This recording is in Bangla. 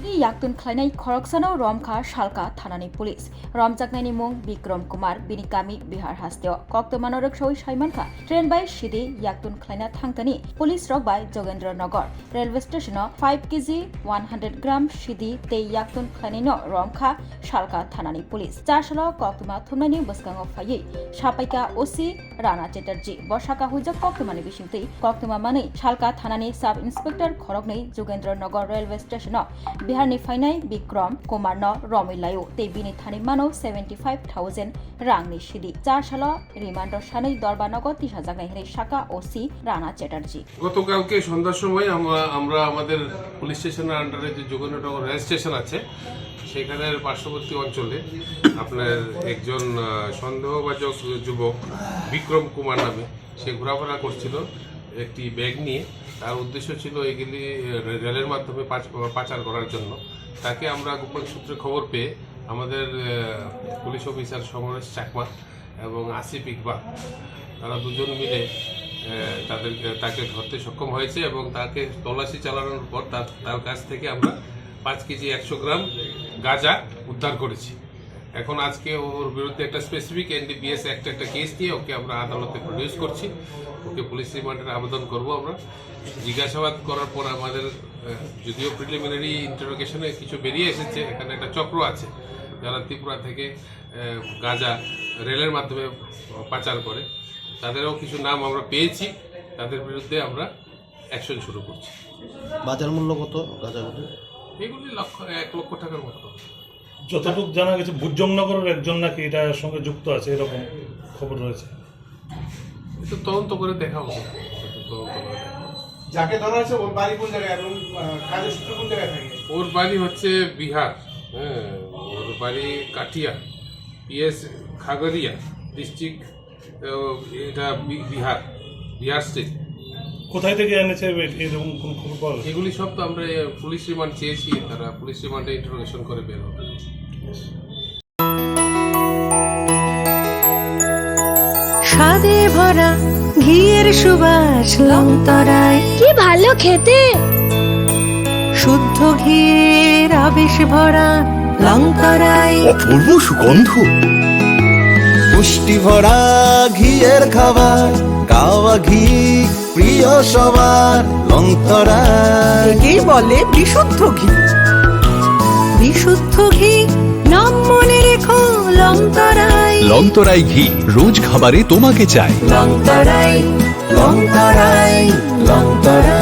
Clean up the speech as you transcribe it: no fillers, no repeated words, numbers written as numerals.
सिदी याक्तुन खालायनाय खरकसानाव रमखा शालका थानानि पुलिस रमजाकनायनि मुं बिक्रम कुमार बिनि गामि बिहार हास्तेव कक्तमानो रक्षावै साइमानखा ट्रेन बाय सिदी याक्तुन खालायना थांतनि पुलिस रक बाय जोगेन्द्र नगर रेलवे स्टेशन 5 केजी 100 ग्राम सिदी ते याक्तुन खालायनायनो रमखा शालका थानानि पुलिस चारसालाव कक्तमा थुमनायनि बसकांगाव फायै सापाइका ओसि राणा चेटार्जी बसाका हुइजा कक्तमानि बिसिंतै कक्तमा मानै शालका थानानि सब इन्सपेक्टर खरकनै जोगेन्द्र नगर रेलवे स्टेशन बिहारनि फाइनाय बिक्रम कुमार न रमिलायो ते बिनि थानि मानो 75,000 रांनि सिदी चारसाला रिमान्ड सानै दरबा नगद 30,000 हेरे शाखा ओसि राणा चेटार्जी গতকালকে সন্ধ্যার সময় আমরা আমাদের পুলিশ স্টেশনের আন্ডারে যে যোগেন্দ্রনগর রেল স্টেশন আছে সেখানের পার্শ্ববর্তী অঞ্চলে আপনার একজন সন্দেহভাজন যুবক বিক্রম কুমার নামে সে ঘোরাফেরা করছিল একটি ব্যাগ নিয়ে। তার উদ্দেশ্য ছিল এগুলি রেলের মাধ্যমে পাচার করার জন্য। তাকে আমরা গোপন সূত্রে খবর পেয়ে আমাদের পুলিশ অফিসার সমরেশ চাকমা এবং আসিফ ইকবাল তারা দুজন মিলে তাকে ধরতে সক্ষম হয়েছে এবং তাকে তল্লাশি চালানোর পর তার কাছ থেকে আমরা 5 কেজি 100 গ্রাম গাঁজা উদ্ধার করেছি। এখন আজকে ওর বিরুদ্ধে একটা স্পেসিফিক এনডিপিএস একটা কেস নিয়ে ওকে আমরা আদালতে প্রডিউস করছি। ওকে পুলিশ রিমান্ডের আবেদন করব। আমরা জিজ্ঞাসাবাদ করার পর আমাদের যদিও প্রিলিমিনারি ইন্টারোগেশনে কিছু বেরিয়ে এসেছে, এখানে একটা চক্র আছে যারা ত্রিপুরা থেকে গাঁজা রেলের মাধ্যমে পাচার করে। তাদেরও কিছু নাম আমরা পেয়েছি, তাদের বিরুদ্ধে আমরা অ্যাকশন শুরু করছি। বাজার মূল্য কত গাঁজাগুলো? এগুলি 1 লক্ষ টাকার মতো। যতটুকু জানা গেছে বুজজংনগরের একজন নাকি এটার সঙ্গে যুক্ত আছে, এরকম খবর রয়েছে। এটা তদন্ত করে দেখা হবে। যাকে ধরা হয়েছে ওর বাড়ি কোন জায়গায় এবং কাজের সূত্র কোন জায়গায় থাকে? ওর বাড়ি হচ্ছে বিহার, হ্যাঁ, ওর বাড়ি কাটিয়া, পিএস খাগড়িয়া ডিস্ট্রিক্ট, এটা বিহার স্টেট। কোথায় থেকে এনেছে এরকম কোন খবর পাওয়া গেছে? এগুলি সব তো আমরা পুলিশ রিমান্ড চেয়েছি, তারা পুলিশ রিমান্ডে ইন্টারোগেশন করে বের হবে। স্বাদে ভরা ঘিয়ের সুবাস লংতরায়, কি ভালো খেতে। শুদ্ধ ঘিয়ের আবেশ ভরা লংতরায়, অপূর্ব সুগন্ধ, পুষ্টি ভরা ঘিয়ের খাবার, গাওয়া ঘি প্রিয় সবার লংতরায়। একেই বলে বিশুদ্ধ ঘি। বিশুদ্ধ ঘি নাম মনে রেখো লংতরায়। লংতরাই ঘি রোজ খাবারে তোমাকে চাই। লংতরায় লংতরায় লংতরায়।